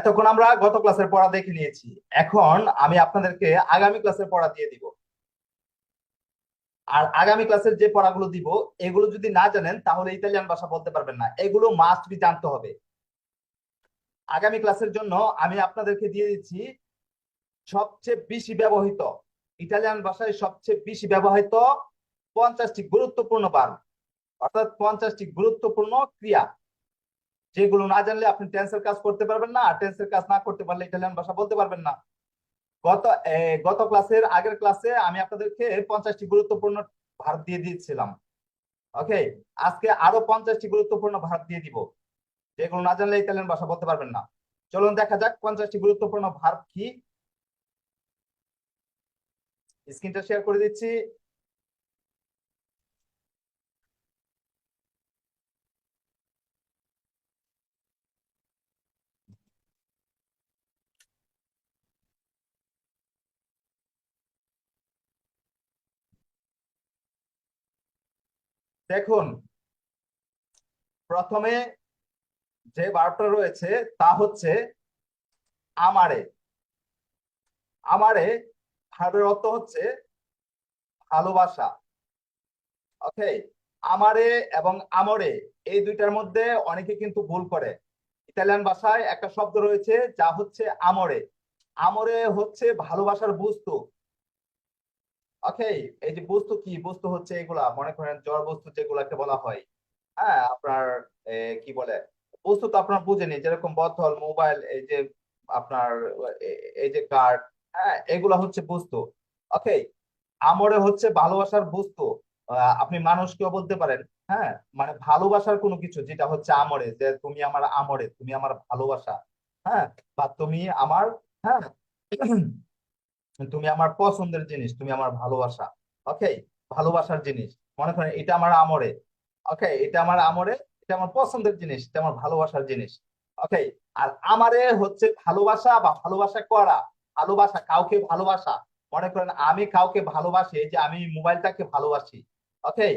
এতক্ষণ আমরা গত ক্লাসের পড়া দেখে নিয়েছি। এখন আমি আপনাদেরকে আগামী ক্লাসের পড়া দিয়ে দিব। আর আগামী ক্লাসের যে পড়াগুলো দিব, এগুলো যদি না জানেন তাহলে ইতালিয়ান ভাষা বলতে পারবেন না। এগুলো মাস্ট বি জানতে হবে। আগামী ক্লাসের জন্য আমি আপনাদেরকে দিয়ে দিচ্ছি সবচেয়ে বেশি ব্যবহৃত, ইতালিয়ান ভাষায় সবচেয়ে বেশি ব্যবহৃত 50টি গুরুত্বপূর্ণ বার্ব, অর্থাৎ 50টি গুরুত্বপূর্ণ ক্রিয়া, যেগুলো না জানলে আপনি টেন্সের কাজ করতে পারবেন না, আর টেন্সের কাজ না করতে পারলে ইতালিয়ান ভাষা বলতে পারবেন না। গত গত ক্লাসের আগের ক্লাসে আমি আপনাদেরকে 50টি গুরুত্বপূর্ণ ভার্ব দিয়ে দিয়েছিলাম। ওকে, আজকে আরো 50টি গুরুত্বপূর্ণ ভার্ব দিয়ে দিব, যেগুলো না জানলে ইতালিয়ান ভাষা বলতে পারবেন না। চলুন দেখা যাক 50টি গুরুত্বপূর্ণ ভার্ব কি। স্ক্রিনটা শেয়ার করে দিচ্ছি। দেখুন, প্রথমে যে ভার্বটা রয়েছে তা হচ্ছে আমারে। আমারে ভার্বের অর্থ হচ্ছে ভালোবাসা। ওকে, আমারে এবং আমরে এই দুইটার মধ্যে অনেকে কিন্তু ভুল করে। ইতালিয়ান ভাষায় একটা শব্দ রয়েছে যা হচ্ছে আমরে। আমরে হচ্ছে ভালোবাসার বস্তু। ওকে, এই যে বস্তু কি, বস্তু হচ্ছে এগুলা, মনে করেন জড় বস্তু যেগুলাকে বলা হয়। হ্যাঁ, আপনার কি বলে, বস্তু তো আপনার বুঝেনি, যেরকম বোতল, মোবাইল, এই যে আপনার এই যে কার্ড, হ্যাঁ, এগুলা হচ্ছে বস্তু। ওকে, আমরে হচ্ছে ভালোবাসার বস্তু। আপনি মানুষকেও বলতে পারেন। হ্যাঁ, মানে ভালোবাসার কোনো কিছু যেটা হচ্ছে আমরে, যে তুমি আমার আমরে, তুমি আমার ভালোবাসা। হ্যাঁ, বা তুমি আমার, হ্যাঁ, তুমি আমার পছন্দের জিনিস, তুমি আমার ভালোবাসা। ওকে, ভালোবাসার জিনিস, মনে করেন এটা আমার আমরে। ওকে, এটা আমার আমরে, এটা আমার পছন্দের জিনিস, এটা আমার ভালোবাসার জিনিস। ওকে, আর আমারে হচ্ছে ভালোবাসা বা ভালোবাসা করা। ভালোবাসা, কাউকে ভালোবাসা। মনে করেন আমি কাউকে ভালোবাসি, এই যে আমি মোবাইলটাকে ভালোবাসি। ওকে,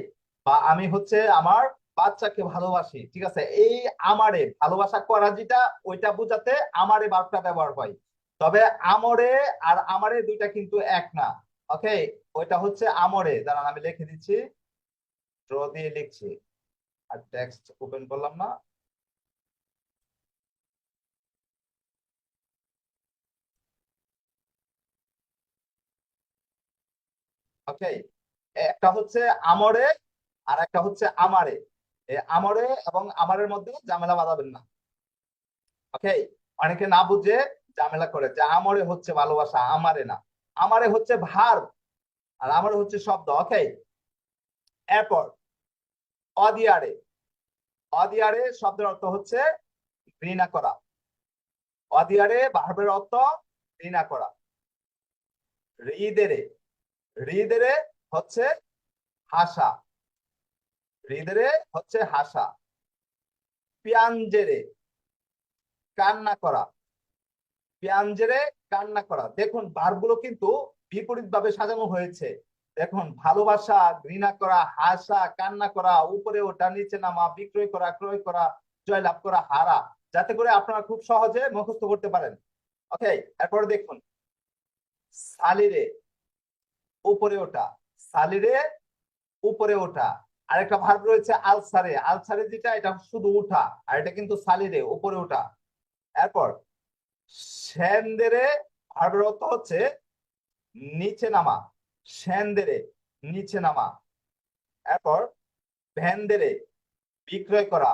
বা আমি হচ্ছে আমার বাচ্চাকে ভালোবাসি। ঠিক আছে, এই আমারে ভালোবাসা করা যেটা, ওইটা বোঝাতে আমারে বার্বটা ব্যবহার হয়। তবে আমরে আর আমারে দুইটা কিন্তু এক না। ওকে, ওইটা হচ্ছে আমরে, দাঁড়ান আমি লিখে দিচ্ছি, ড্র দিয়ে লিখছি, আর টেক্সট ওপেন করলাম না। ওকে, একটা হচ্ছে আমরে আর একটা হচ্ছে আমারে। আমরে এবং আমারের মধ্যে ঝামেলা বাঁধাবেন না। ওকে, অনেকে না বুঝে ঝামেলা করে যে আমরে হচ্ছে ভালোবাসা, আমারে না। আমারে হচ্ছে ভার্ব আর আমারে হচ্ছে শব্দ। ওকে, এরপর অদিয়ারে। অদিয়ারে শব্দের অর্থ হচ্ছে ঘৃণা করা। অদিয়ারে ভার্বের অর্থ ঘৃণা করা। হৃদেরে, হৃদেরে হচ্ছে হাসা। হৃদেরে হচ্ছে হাসা। পিয়াঞ্জেরে কান্না করা। পিয়াঞ্জেরে কান্না করা। দেখুন ভার্বগুলো কিন্তু বিপরীত ভাবে সাজানো হয়েছে। দেখুন, ভালোবাসা, ঘৃণা করা, হাসা, কান্না করা, উপরে ওঠা, নিচে নামা, বিক্রয় করা, ক্রয় করা, জয়লাভ করা, হারা, যাতে করে আপনারা খুব সহজে মুখস্থ করতে পারেন। ওকে, এরপরে দেখুন, সালিরে উপরে ওঠা। সালিরে উপরে ওঠা। আরেকটা ভার্ব রয়েছে আলসারে। আলসারে যেটা, এটা শুধু উঠা, আর এটা কিন্তু সালিরে উপরে ওঠা। এরপর সেন্দেরে ভার্বের অর্থ হচ্ছে নিচে নামা। সেন্দেরে নিচে নামা। এরপর ভেন্দেরে বিক্রয় করা।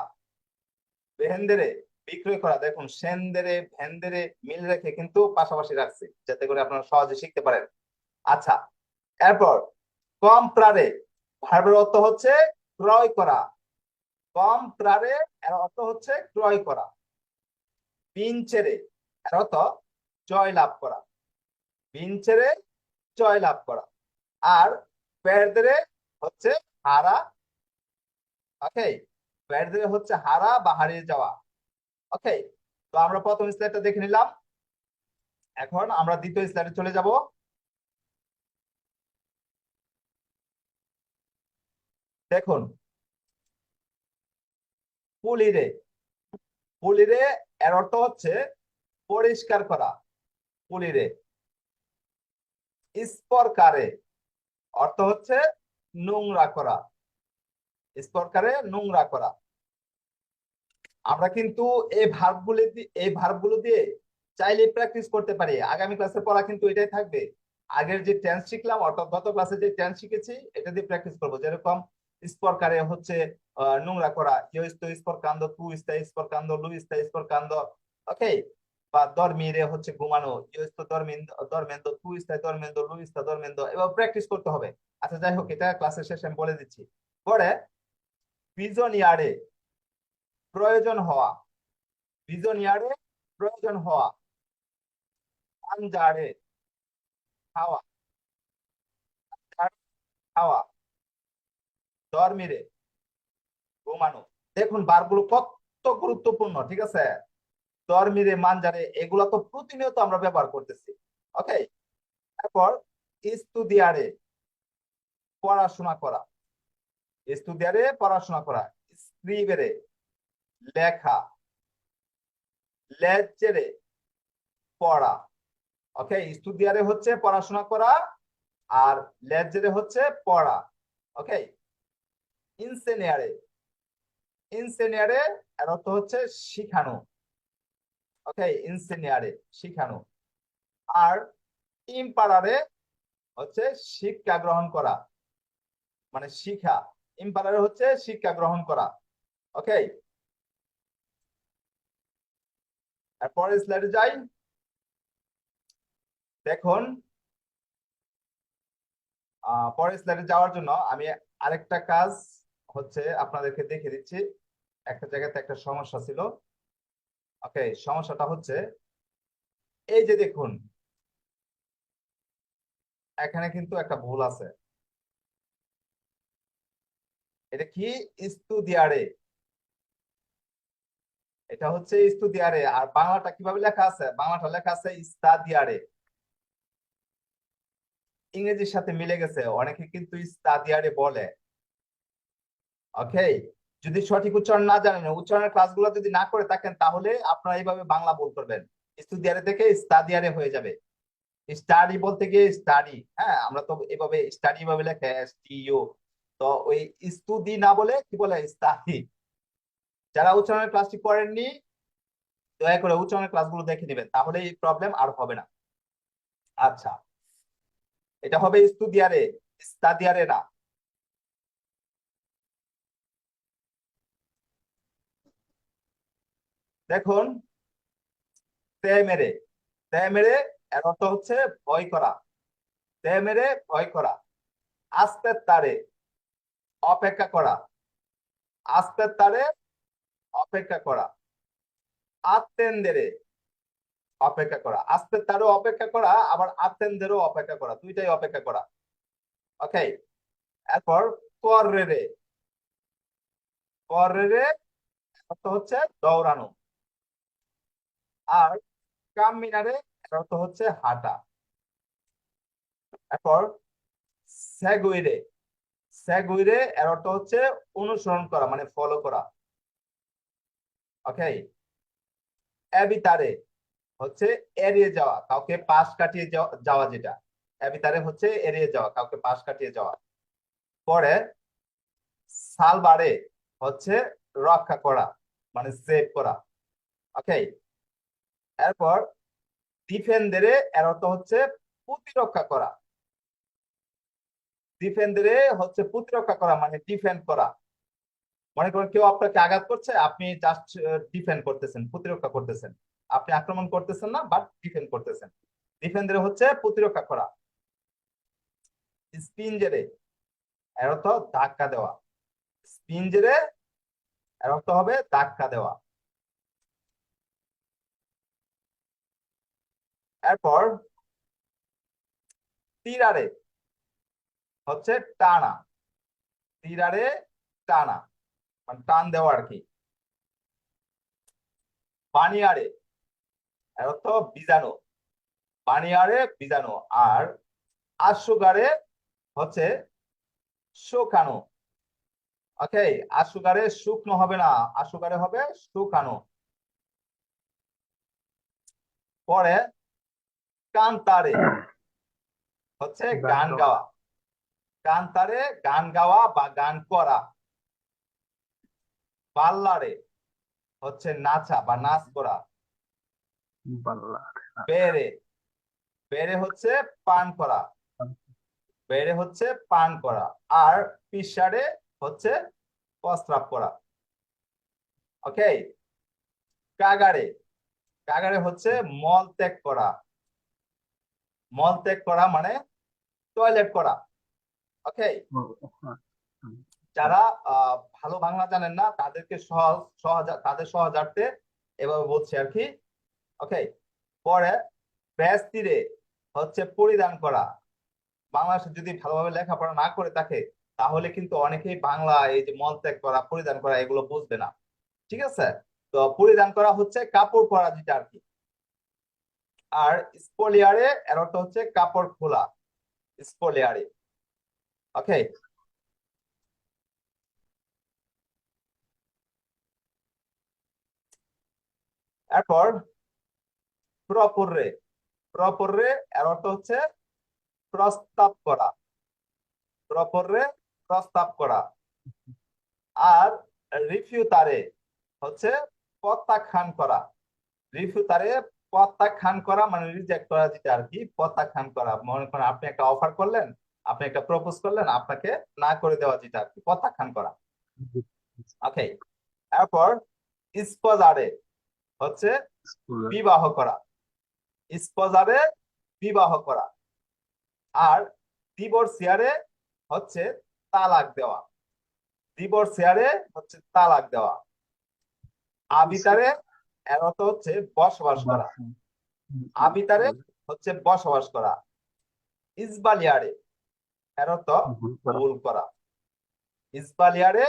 ভেন্দেরে বিক্রয় করা। দেখুন, সেন্দেরে ভেন্দেরে মিল রেখে কিন্তু পাশাপাশি রাখছে, যাতে করে আপনারা সহজে শিখতে পারেন। আচ্ছা, এরপর কম্প্রারে ভার্বের অর্থ হচ্ছে ক্রয় করা। কম্প্রারে এর অর্থ হচ্ছে ক্রয় করা। বিনচেরে এর অর্থ জয় লাভ করা। বিনচেরে জয় লাভ করা। আর পেরদেরে হচ্ছে হারা। ওকে, পেরদেরে হচ্ছে হারা বা হারিয়ে যাওয়া। ওকে, তো আমরা প্রথম স্লাইডটা দেখে নিলাম। এখন আমরা দ্বিতীয় স্লাইডে চলে যাব। দেখুন, পুলিরে। পুলিরে এর অর্থ হচ্ছে পরিষ্কার করা, পুলিরে। স্পরকারে অর্থ হচ্ছে নোংরা করা, স্পরকারে নোংরা করা। আমরা কিন্তু এই ভার্বগুলো দিয়ে চাইলে প্র্যাকটিস করতে পারি। আগামী ক্লাসে পড়া কিন্তু এটাই থাকবে। আগের যে টেন্স শিখলাম, অর্থাৎ গত ক্লাসে যে টেন্স শিখেছি, এটা দিয়ে প্র্যাকটিস করবো। যেরকম স্পরকারে হচ্ছে নোংরা করা, ইউ ইস্তো স্পরকান্দো, তু ইস্তা স্পরকান্দো, লু ইস্তা স্পরকান্দো, ওকে। বা দরমিরে হচ্ছে ঘুমানো, ইউ ইস্তো দরমেন্দো, তু ইস্তা দরমেন্দো, লু ইস্তা দরমেন্দো। এবার প্র্যাকটিস করতে হবে। আচ্ছা, যাই হোক, এটা ক্লাসের শেষে আমি বলে দিচ্ছি। পরে বিজনিয়ারে প্রয়োজন হওয়া, বিজনিয়ারে প্রয়োজন হওয়া। আনজারে খাওয়া, খাওয়া। দরমিরে ঘুমানো। দেখুন বারগুলো কত গুরুত্বপূর্ণ, ঠিক আছে? দরমিরে, মানজারে, এগুলা তো প্রতিনিয়ত আমরা ব্যবহার করতেছি। ওকে। তারপর ইস্তুদিয়ারে পড়াশোনা করা, ইস্তুদিয়ারে পড়াশোনা করা। স্ক্রিবেরে লেখা, লেজেরে পড়া। ওকে, ইস্তুদিয়ারে হচ্ছে পড়াশোনা করা, আর লেজেরে হচ্ছে পড়া। ওকে। ইনসেনিয়ারে, ইনসেনিয়ারে এর অর্থ হচ্ছে শিখানো। ওকে, ইনসেনিয়ারে শিখানো। আর ইম্পারারে হচ্ছে শিক্ষা গ্রহণ করা, মানে শিখা। ইম্পারারে হচ্ছে শিক্ষা গ্রহণ করা। ওকে। এরপরে স্লাইডে যাই। দেখুন, পরের স্লাইডে যাওয়ার জন্য আমি আরেকটা কাজ হচ্ছে আপনাদেরকে দেখে দিচ্ছি। একটা জায়গাতে একটা সমস্যা ছিল। ওকে, সমস্যাটা হচ্ছে এই যে দেখুন, এখানে কিন্তু একটা ভুল আছে। এটা কি? ইস্তুদিয়ারে, এটা হচ্ছে ইস্তুদিয়ারে। আর বাংলাটা কিভাবে লেখা আছে? বাংলাটা লেখা আছে ইস্তাদিয়ারে। ইংরেজির সাথে মিলে গেছে, অনেকে কিন্তু ইস্তাদিয়ারে বলে। ওকে। যদি সঠিক উচ্চারণ না জানেন, উচ্চারণের ক্লাসগুলো যদি না করে থাকেন, তাহলে আপনারা এইভাবে বাংলা ভুল করবেন। ইস্তুদিয়ারে থেকে ইস্তাদিয়ারে হয়ে যাবে। স্টাডি বলতে গিয়ে স্টাডি, হ্যাঁ, আমরা তো এভাবে স্টাডি ভাবে লেখে এসটিইউ। তো ওই ইস্তুদি না বলে কি বলে? ইস্তাদি। যারা উচ্চারণের ক্লাসটি করেননি, দয়া করে উচ্চারণের ক্লাসগুলো দেখে নেবেন, তাহলে এই প্রবলেম আর হবে না। আচ্ছা, এটা হবে ইস্তুদিয়ারে, ইস্তাদিয়ারে না। দেখুন, তেমেরে, তেমেরে এর অর্থ হচ্ছে ভয় করা, তেমেরে ভয় করা। আস্তে তারে অপেক্ষা করা, আস্তে তারে অপেক্ষা করা। আত্মেন্দেরে অপেক্ষা করা, আস্তে তারও অপেক্ষা করা, আবার আত্মেন্দেরও অপেক্ষা করা, দুইটাই অপেক্ষা করা। ওকে। এরপর কররে, কররে অর্থ হচ্ছে দৌড়ানো। আর কামিনারে এর অর্থ হচ্ছে হাঁটা। এরপর সেগুইরে, সেগুইরে এর অর্থ হচ্ছে অনুসরণ করা, মানে ফলো করা। ওকে। এবিতারে হচ্ছে এড়িয়ে যাওয়া, কাউকে পাশ কাটিয়ে যাওয়া যেটা। এবিতারে হচ্ছে এড়িয়ে যাওয়া, কাউকে পাশ কাটিয়ে যাওয়া। পরে সালবারে হচ্ছে রক্ষা করা, মানে সেভ করা। ওকে। এরপর ডিফেন্ডারে এর অর্থ হচ্ছে প্রতিরক্ষা করা, ডিফেন্ডারে হচ্ছে প্রতিরক্ষা করা, মানে ডিফেন্ড করা। মনে করেন কেউ আপনাকে আঘাত করছে, আপনি জাস্ট ডিফেন্ড করতেছেন, প্রতিরক্ষা করতেছেন। আপনি আক্রমণ করতেছেন না, বাট ডিফেন্ড করতেছেন। ডিফেন্ডারে হচ্ছে প্রতিরক্ষা করা। স্পিনজেরে এর অর্থ ধাক্কা দেওয়া, স্পিনজেরে এর অর্থ হবে ধাক্কা দেওয়া। এরপর তীরারে হচ্ছে টানা, তীরারে টানা, মানে টান দেওয়া আর কি। বানিয়ারে এর অর্থ বীজাণু, বানিয়ারে বীজাণু। আর আশুগারে হচ্ছে শুকানো। ওকে, আশুগারে শুকনো হবে না, আশুগারে হবে শুকানো। পরে কান্তারে হচ্ছে গান গাওয়া, কান্তারে গান গাওয়া বা গান করা। পাল্লারে হচ্ছে নাচা বা নাচ করা। বেড়ে, বেড়ে হচ্ছে পান করা, বেড়ে হচ্ছে পান করা। আর পিসারে হচ্ছে প্রস্রাব করা। ওকে। কাগারে, কাগারে হচ্ছে মল ত্যাগ করা, মল ত্যাগ করা মানে টয়লেট করা। ওকে। যারা ভালো বাংলা জানেন না তাদেরকে সহজ সহজ তাদের সহজার্থে এভাবে বলছি আর কি। ওকে। পরে ব্যাস তীরে হচ্ছে পরিধান করা। বাংলাদেশে যদি ভালোভাবে লেখাপড়া না করে থাকে তাহলে কিন্তু অনেকেই বাংলা এই যে মলত্যাগ করা পরিধান করা এগুলো বুঝবে না। ঠিক আছে। তো পরিধান করা হচ্ছে কাপড় পরা যেটা আর কি। আর স্পলিয়ারে এর অর্থ হচ্ছে কাপড় খোলা, স্পলিয়ারে। ওকে। এরপর প্রপররে, প্রপররে এর অর্থ হচ্ছে প্রস্তাব করা, প্রপররে প্রস্তাব করা। আর রিফিউতারে হচ্ছে প্রত্যাখ্যান করা, রিফিউতারে প্রত্যাখ্যান করা মানে রিজেক্ট করা যেটা আর কি, প্রত্যাখ্যান করা। মনে করেন আপনি একটা অফার করলেন, আপনি একটা প্রপোজ করলেন, আপনাকে না করে দেওয়া যেটা আর কি, প্রত্যাখ্যান করা। ওকে। এরপর স্পজারে হচ্ছে বিবাহ করা, স্পজারে বিবাহ করা। আর ডিভোর্সিয়ারে হচ্ছে তালাক দেওয়া, ডিভোর্সিয়ারে হচ্ছে তালাক দেওয়া। আবিতারে এর অর্থ হচ্ছে বসবাস করা, আবিতারে হচ্ছে বসবাস করা। ইসবালিয়ারে এর অর্থ ভুল করা, ইসবালিয়ারে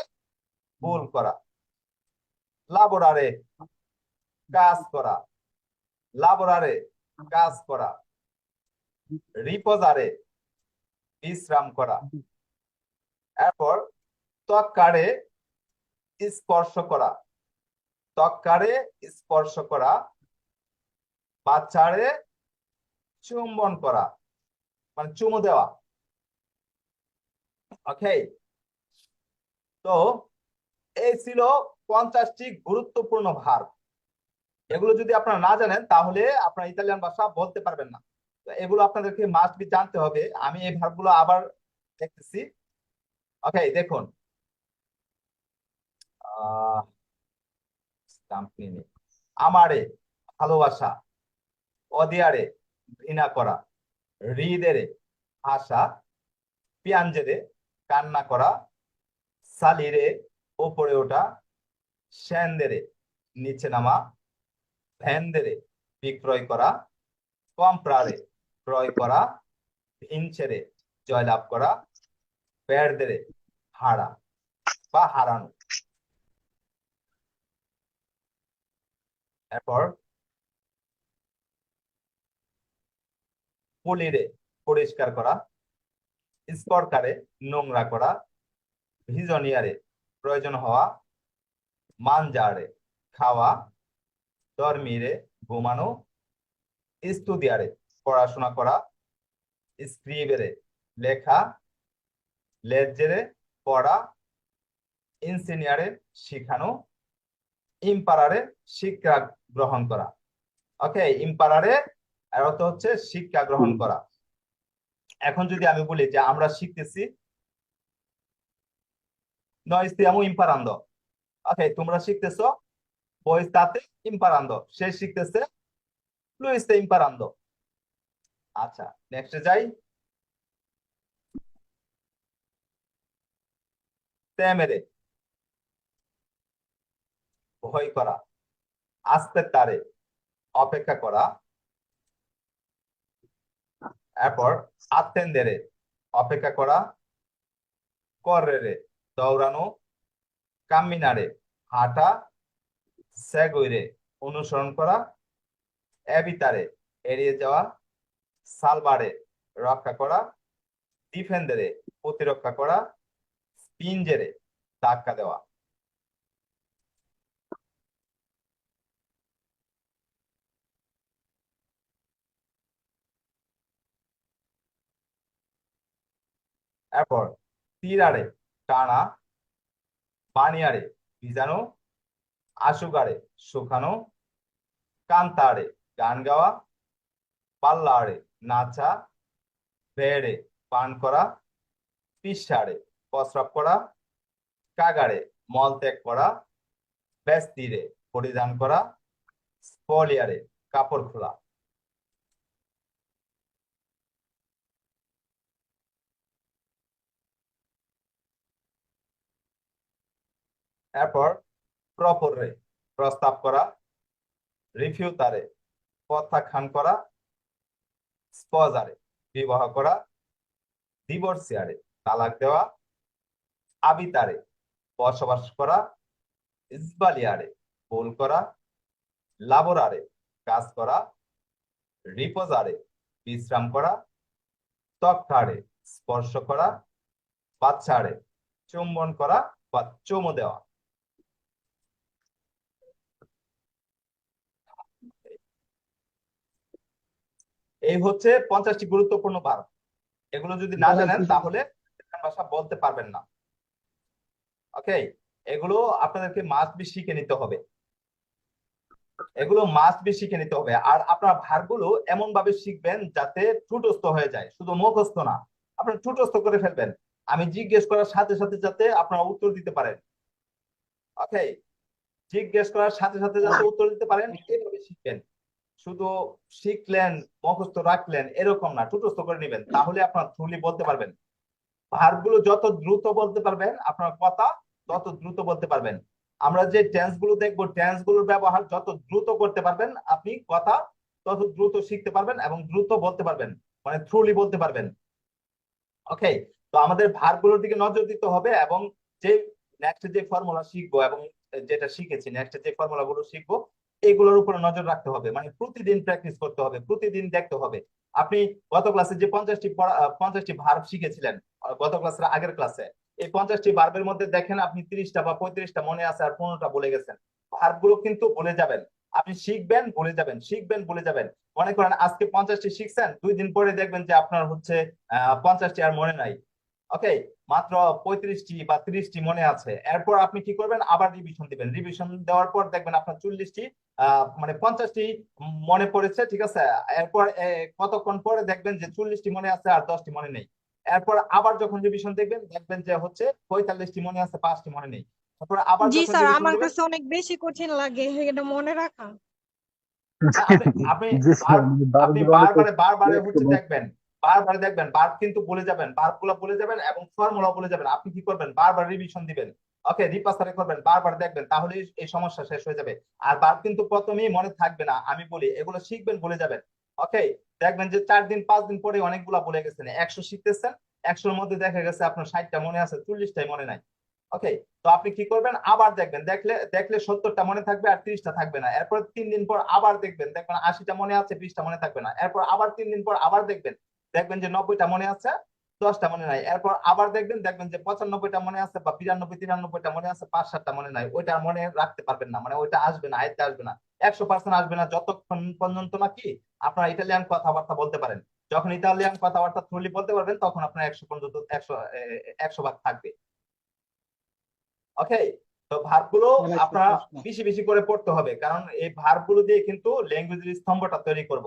ভুল করা। লাবোরারে কাজ করা, লাবোরারে কাজ করা। রিপোজারে বিশ্রাম করা। এরপর ত্বক্কারে স্পর্শ করা, ত্বক্কারে স্পর্শ করা। বাচ্চারে চুম্বন করা মানে চুমু দেওয়া। ওকে। তো এই ছিল 50টি গুরুত্বপূর্ণ ভার্ব। এগুলো যদি আপনারা না জানেন তাহলে আপনারা ইতালিয়ান ভাষা বলতে পারবেন না। তো এগুলো আপনাদেরকে মাস্ট বি জানতে হবে। আমি এই ভার্বগুলো আবার দেখতেছি। ওকে, দেখুন। আমারে ভালোবাসা, অদিয়ারে ঘৃণা করা, হৃদেরে আশা, পিয়াঞ্জেরে কান্না করা, সালিরে ওপরে ওঠা, শ্যান্দেরে নিচে নামা, ভ্যানদেরে বিক্রয় করা, কম্প্রারে ক্রয় করা, ভিনচেরে জয়লাভ করা, পেরদেরে হারা বা হারানো। এরপর পুলিরে পরিষ্কার করা, স্পর্কারে নোংরা করা, ভিজনিয়ারে প্রয়োজন হওয়া, মানজারে খাওয়া, দরমিরে ঘুমানো, স্টুডিয়ারে পড়াশোনা করা, স্ক্রিবেরে লেখা, লেজেরে পড়া, ইনসিনিয়ারে শিখানো, ইম্পারারে শিক্ষা গ্রহণ করা। ওকে, ইম্পারারে এর অর্থ হচ্ছে শিক্ষা গ্রহণ করা। এখন যদি আমি বলি যে আমরা শিখতেছি, noi stiamo imparando। ওকে, তোমরা শিখতেছো, voi state imparando, সে শিখতেছে, lui sta imparando। আচ্ছা, নেক্সটে যাই। temere ভয় করা, aspettare অপেক্ষা করা। এরপর attendere অপেক্ষা করা, correre দৌড়ানো, camminare হাঁটা, seguire অনুসরণ করা, evitare এড়িয়ে যাওয়া, salvare রক্ষা করা, ডিফেন্ডারে প্রতিরক্ষা করা, স্পিনজেরে ধাক্কা দেওয়া। এরপর তীরারে টানা, পানিয়ারে ভিজানো, আশুগারে শুকানো, কান্তারে গান গাওয়া, পাল্লারে নাচা, বেড়ে পান করা, পিসারে প্রস্রাব করা, কাগারে মল ত্যাগ করা, বেস্তিরে পরিধান করা, স্পলিয়ারে কাপড় খোলা। এরপর প্রপরে প্রস্তাব করা, রিফিউতারে প্রত্যাখ্যান করা, স্পজারে বিবাহ করা, ডিভোর্সিয়ারে তালাক দেওয়া, আবিতারে বসবাস করা, ইসবালিয়ারে ভুল করা, লাবোরারে কাজ করা, রিপোজারে বিশ্রাম করা, তক্কারে স্পর্শ করা, বাচ্চারে চুম্বন করা বা চুমু দেওয়া। এই হচ্ছে 50টি গুরুত্বপূর্ণ ভার্ব। এগুলো যদি না জানেন তাহলে ভাষা বলতে পারবেন না। ওকে, এগুলো আপনাদেরকে মাস্ট বি শিখে নিতে হবে, এগুলো মাস্ট বি শিখে নিতে হবে। আর আপনার ভার্বগুলো এমন ভাবে শিখবেন যাতে ঠুটস্থ হয়ে যায়, শুধু মুখস্থ না, আপনার ঠুটস্থ করে ফেলবেন। আমি জিজ্ঞেস করার সাথে সাথে যাতে আপনারা উত্তর দিতে পারেন। ওকে, জিজ্ঞেস করার সাথে সাথে যাতে উত্তর দিতে পারেন, এইভাবে শিখবেন। শুধু শিখলেন মুখস্থ রাখলেন এরকম না, ঠুটস্থ করে নেবেন, তাহলে আপনার থ্রুলি বলতে পারবেন। ভার্বগুলো যত দ্রুত বলতে পারবেন আপনার কথা তত দ্রুত বলতে পারবেন। আমরা যে টেন্স গুলো দেখবো, টেন্স গুলোর ব্যবহার যত দ্রুত করতে পারবেন আপনি কথা তত দ্রুত শিখতে পারবেন এবং দ্রুত বলতে পারবেন, মানে থ্রুলি বলতে পারবেন। ওকে, তো আমাদের ভার্বগুলোর দিকে নজর দিতে হবে এবং যে নেক্সট যে ফর্মুলা শিখবো এবং যেটা শিখেছি নেক্সট যে ফর্মুলা গুলো শিখবো এগুলোর উপরে নজর রাখতে হবে, মানে প্রতিদিন প্র্যাকটিস করতে হবে, প্রতিদিন দেখতে হবে। আপনি গত ক্লাসে যে 50টি ভার্ব শিখেছিলেন, গত ক্লাসের আগের ক্লাসে, এই 50টি ভার্বের মধ্যে দেখেন আপনি 30টা বা 35টা মনে আছে আর 15টা বলে গেছেন। ভার্ব গুলো কিন্তু ভুলে যাবেন, আপনি শিখবেন ভুলে যাবেন, শিখবেন ভুলে যাবেন। মনে করেন আজকে 50টি শিখছেন, 2 দিন পরে দেখবেন যে আপনার হচ্ছে 50টি আর মনে নাই। ওকে, মাত্র 35টি বা 30টি মনে আছে। এরপর আপনি কি করবেন, আবার রিভিশন দিবেন, রিভিশন দেওয়ার পর দেখবেন আপনার 40টি মানে 50টি মনে পড়েছে, ঠিক আছে। এরপর কতক্ষণ পরে দেখবেন যে 40টি মনে আছে আর 10টি মনে নেই। এরপর আবার যখন রিভিশন দেখবেন দেখবেন যে হচ্ছে 45টি মনে আছে, 5টি মনে নেই। তারপর আবার জি যখন স্যার, রিভিশন আমার দিবেন, কাছে অনেক বেশি কঠিন লাগে এটা মনে রাখা। আপনি আপনি জি স্যার, আপনি বারবার অনেক বারবারে হচ্ছে দেখবেন, বারবার দেখবেন, বার্ব কিন্তু ভুলে যাবেন, বার্ব গুলো ভুলে যাবেন এবং ফর্মুলা ভুলে যাবেন। আপনি কি করবেন, বারবার রিভিশন দিবেন, ওকে, রিপাসারে করবেন, বারবার দেখবেন, তাহলে এই সমস্যা শেষ হয়ে যাবে। আর বার্ব কিন্তু প্রথমেই মনে থাকবে না, আমি বলি এগুলো শিখবেন ভুলে যাবেন। ওকে, দেখবেন যে 4 দিন 5 দিন পরে অনেকগুলা ভুলে গেছেন, 100 শিখতেছেন, 100-র মধ্যে দেখা গেছে আপনার 60টা মনে আছে, 40টাই মনে নাই। ওকে, তো আপনি কি করবেন, আবার দেখবেন, দেখলে দেখলে 70টা মনে থাকবে আর 30টা থাকবে না। এরপর 3 দিন পর আবার দেখবেন, দেখবেন 80টা মনে আছে, 20টা মনে থাকবে না। এরপর আবার 3 দিন পর আবার দেখবেন, দেখবেন যে 90টা মনে আছে, 10টা মনে নাই। এরপর আবার দেখবেন, দেখবেন যে 95টা মনে আছে বা 92-93টা মনে আছে, 5-7টা মনে নাই। ওইটা আর মনে রাখতে পারবেন না, মানে ওইটা আসবে না, আয়ত্তে আসবে না, 100% আসবে না যতক্ষণ পর্যন্ত নাকি আপনার ইটালিয়ান কথাবার্তা বলতে পারেন। যখন ইতালিয়ান কথাবার্তা থ্রুলি বলতে পারবেন তখন আপনার 100 পর্যন্ত 100 ভাগ থাকবে। ওকে, তো ভার্ব গুলো আপনারা বেশি বেশি করে পড়তে হবে, কারণ এই ভার্ব গুলো দিয়ে কিন্তু ল্যাঙ্গুয়েজের স্তম্ভটা তৈরি করব।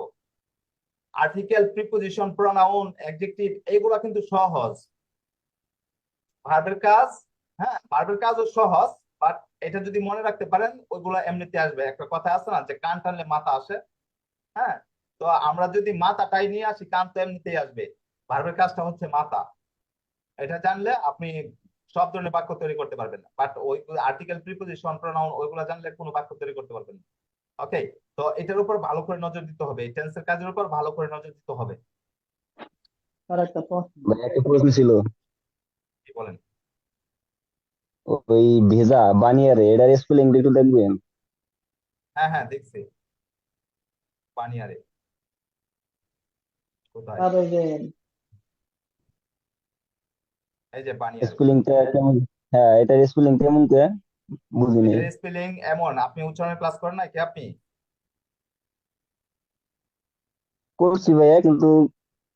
আর্টিকেল, প্রিপোজিশন, প্রোনাউন, অ্যাডজেক্টিভ এগুলা কিন্তু সহজ। ভার্বের কাজ, হ্যাঁ ভার্বের কাজও সহজ, বাট এটা যদি মনে রাখতে পারেন ওইগুলো এমনিতে আসবে। একটা কথা আছে না যে কান টানলে মাথা আসে, হ্যাঁ, তো আমরা যদি মাথাটাই নিয়ে আসি কান তো এমনিতেই আসবে। ভার্বের কাজটা হচ্ছে মাথা, এটা জানলে আপনি সব ধরনের বাক্য তৈরি করতে পারবেন না, বাট ওই আর্টিকেল, প্রিপোজিশন, প্রোনাউন ওইগুলো জানলে কোনো বাক্য তৈরি করতে পারবেন না। ওকে, তো এটার উপর ভালো করে নজর দিতে হবে, এই টেন্সের কাজের উপর ভালো করে নজর দিতে হবে। মানে একটা প্রশ্ন ছিল, কি বলেন? ওই ভেজা বানিয়ারে এটার স্পেলিং একটু দেখবেন? হ্যাঁ হ্যাঁ দেখছি, পানিয়ারে কোথায়, এই যে পানিয়ারে। স্পেলিংটা কেমন? হ্যাঁ, এটার স্পেলিং কেমন কে বুঝিনি। এটার স্পেলিং এমন, আপনি উচ্চারণের ক্লাস করেন না কি আপনি? করছি ভাইয়া, কিন্তু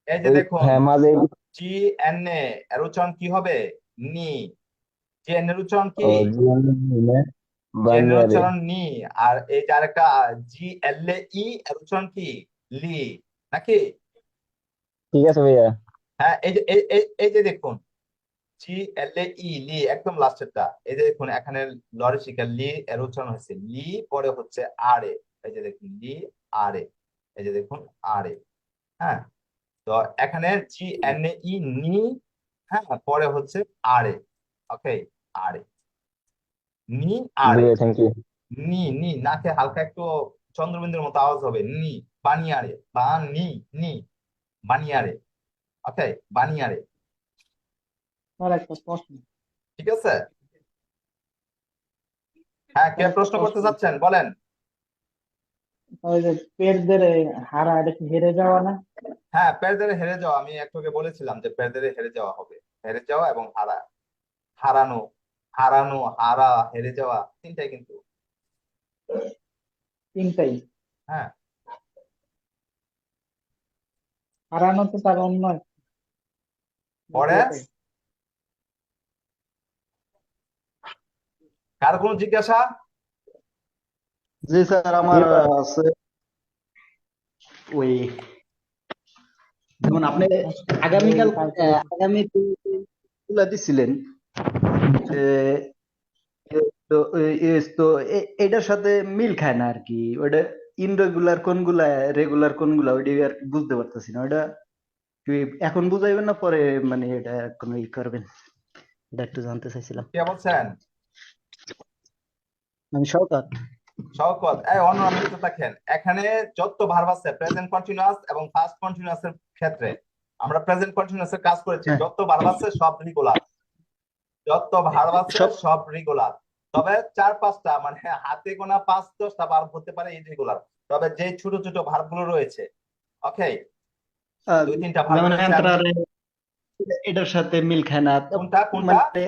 এই যে ওই দেখুন, হ্যাঁ মাঝে জি এন এ এর উচ্চারণ কি হবে? নি। জি এন এর উচ্চারণ ও কি? জীবন জি এন এর বানিয়ারে। উচ্চারণ নি। আর এই যে আরেকটা জি এল এ ই এর উচ্চারণ কি? লি। নাকি? ঠিক আছে ভাইয়া। হ্যাঁ, এই যে দেখুন, জি এল এ ই লি, একদম লাস্টেরটা। এই যে দেখুন এখানে লরি শিকার লি এর উচ্চারণ হয়েছে লি, পরে হচ্ছে আরে। এই যে দেখুন লি আরে। এই যে দেখুন আরে। হ্যাঁ, তো এখানে জি এন এ ই নি। হ্যাঁ, পরে হচ্ছে আরে। ওকে, আরে, নি জি আরে। ভাই, থ্যাংক ইউ। নি নি, নাকে হালকা একটু চন্দ্রবিন্দুর মতো আওয়াজ হবে, নি। বানিয়ারে বা নি, নি বানিয়ারে। ওকে, বানিয়ারে। স্যার একটা প্রশ্ন। ঠিক আছে। হ্যাঁ, কে স্যার একটা প্রশ্ন করতে প্রশ্ন। চাচ্ছেন বলেন। ওই যে পেটদের হারা, এটা কি হেরে যাওয়া না? হ্যাঁ, পেরদের হেরে যাওয়া, আমি একটু আগে বলেছিলাম যে পেরদের হেরে যাওয়া হবে। হেরে যাওয়া এবং হারা, হারানো, হারানো, হারা, হেরে যাওয়া, তিনটাই কিন্তু। তিনটাই? হ্যাঁ, হারানো তো তার অন্য একটা, নাকি পরে এটাই? কার কোনো জিজ্ঞাসা? জি স্যার, জি আমার ভাই। আছে ওই, যেমন আপনি আগামীকাল আগামী তুলা দিছিলেন যে তো তো এটার সাথে মিল খায় না আর কি। ওটা ইনরেগুলার কোনগুলা, রেগুলার কোনগুলা, ওইটা আর কি বুঝতে পারতেছি না। ওটা কি এখন বুঝাইবেন না পরে, মানে এটা কোনো ই করবেন? এটা একটু জানতে চাইছিলাম। কে বলছেন? আমি শওকত। শওকত, এই অন্য মিলিত থাকেন। এখানে যত ভার্ব আছে প্রেজেন্ট কন্টিনিউয়াস এবং পাস্ট কন্টিনিউয়াস এর ক্ষেত্রে, আমরা প্রেজেন্ট কন্টিনিউয়াস এর কাজ করেছি। হ্যাঁ, যত ভার্ব আছে সব রেগুলার, যত ভার্ব আছে সব। সব রেগুলার। তবে 4-5টা, মানে হাতে গোনা 5-10টা ভার্ব হতে পারে ইরেগুলার। তবে যে ছোট ছোট ভার্ব গুলো রয়েছে, ওকে, আহ, 2-3টা ভার্ব যেমন রয়েছে, আমি অ্যান্ত্রারে এটার সাথে মিল খায় না তো, কোনটা কোনটা? মানে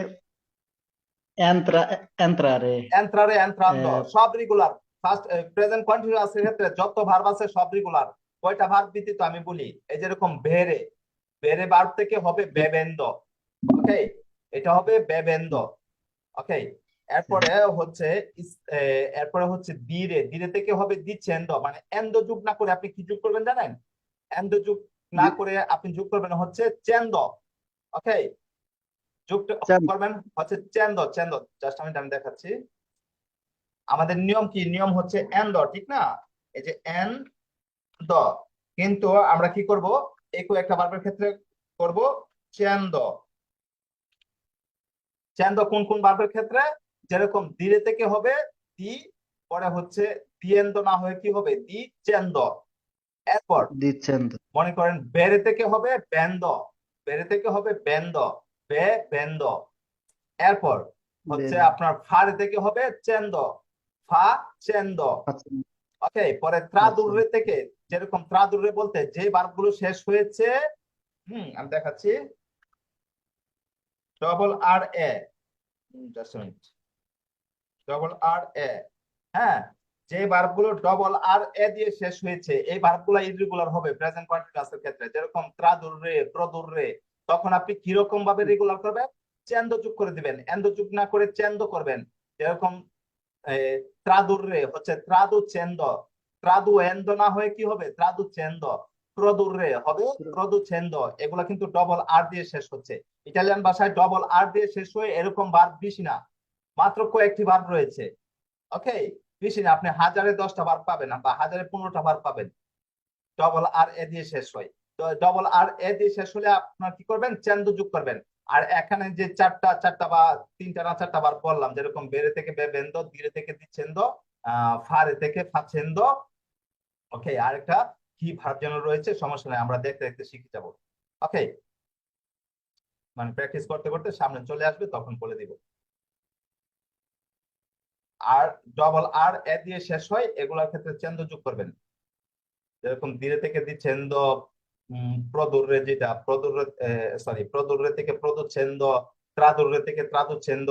অ্যান্ত্রারে এন্ত্রারে, এন্ত্রান্দো, সব রেগুলার। ফার্স্ট প্রেজেন্ট কন্টিনিউয়াস এর ক্ষেত্রে যত ভার্ব আছে সব রেগুলার। কয়টা ভার্ব ব্যতীত আমি বলি, এই যেরকম বেরে, বেরে ভার্ব থেকে হবে বেবেন্দ। ওকে, এটা হবে বেবেন্দ। ওকে, এরপরে হচ্ছে এরপরে হচ্ছে দিরে, দিরে থেকে হবে দিচ্ছেন্দ। মানে এন্দ যোগ না করে আপনি কি যোগ করবেন জানেন? এন্দ যোগ না করে আপনি যোগ করবেন হচ্ছে চেন্দ। ওকে, যোগ করবেন হচ্ছে চেন্দ, চেন্দ। জাস্ট আমি দেখাচ্ছি। আমাদের নিয়ম কি? নিয়ম হচ্ছে এন্দ, ঠিক না? এই যে এন দ, কিন্তু আমরা কি করব, একই একটা ভার্বের ক্ষেত্রে করব চেন্দ। চেন্দ কোন কোন ভার্বের ক্ষেত্রে? যেরকম দিরে থেকে হবে দি, পরে হচ্ছে দিয়েন্দ না হয়ে কি হবে? দি চেন্দ। এরপর দিচ্ছেন তো। মনে করেন বেড়ে থেকে হবে বেন্দ, বেড়ে থেকে হবে বেন্দ, বে বেন্দ। এরপর হচ্ছে আপনার ফাড়ে থেকে হবে চেন্দ, ফা চেন্দ। আচ্ছা, ওকে, পরে আচ্ছা। ত্রাদুর্রে থেকে, যেরকম ত্রাদুর্রে বলতে যে ভার্বগুলো শেষ হয়েছে, আমি দেখাচ্ছি। ডবল আর এ, জাস্ট মিনিট, ডবল আর এ। হ্যাঁ, যে ভার্বগুলো ডবল আর এ দিয়ে শেষ হয়েছে এই ভার্বগুলো ইররেগুলার হবে প্রেজেন্ট কন্টিনিউয়াস এর ক্ষেত্রে। যেরকম ত্রাদুর্রে, প্রদুর্রে, তখন আপনি কিরকম ভাবে রেগুলার করবেন? চেন্দ যোগ করে দিবেন, এন্দ যোগ না করে চেন্দ করবেন। যেরকম ত্রাদুর্রে হচ্ছে ত্রাদু চেন্দ, ত্রাদু এন্দ না হয়ে কি হবে? ত্রাদু চেন্দ। প্রদুর্রে হবে প্রদু চেন্দ। এগুলা কিন্তু ডবল আর দিয়ে শেষ হচ্ছে। ইটালিয়ান ভাষায় ডবল আর দিয়ে শেষ হয়ে এরকম ভার্ব বেশি না, মাত্র কয়েকটি ভার্ব রয়েছে। ওকে, বেশি না। আপনি 1000-এ 10টা ভার্ব পাবেন না, বা 1000-এ 15টা ভার্ব পাবেন ডবল আর এ দিয়ে শেষ হয়। তো ডবল আর এ দিয়ে শেষ হলে আপনার কি করবেন? চেন্দ যোগ করবেন। আর এখানে যে চারটা চারটা বা তিনটা না চারটা বার বললাম, যেরকম বেড়ে থেকে বেবেন্দ, দিরে থেকে দিচ্ছেন্দ, ফারে থেকে ফাছেন্দ। ওকে, আরেকটা কি ভার্ব যেন রয়েছে, সমস্যা নেই, আমরা দেখতে দেখতে শিখে যাব। ওকে, মানে প্র্যাকটিস করতে করতে সামনে চলে আসবে, তখন বলে দিব। আর ডবল আর এ দিয়ে শেষ হয় এগুলোর ক্ষেত্রে চেন্দ যোগ করবেন। যেরকম ধীরে থেকে দিচ্ছেন্দ, প্রদুর্রে, যেটা প্রদুর্রে, সরি, প্রদুর্রে থেকে প্রদুচ্ছেন্দ, ত্রাদুর্রে থেকে ত্রাদুচ্ছেন্দ,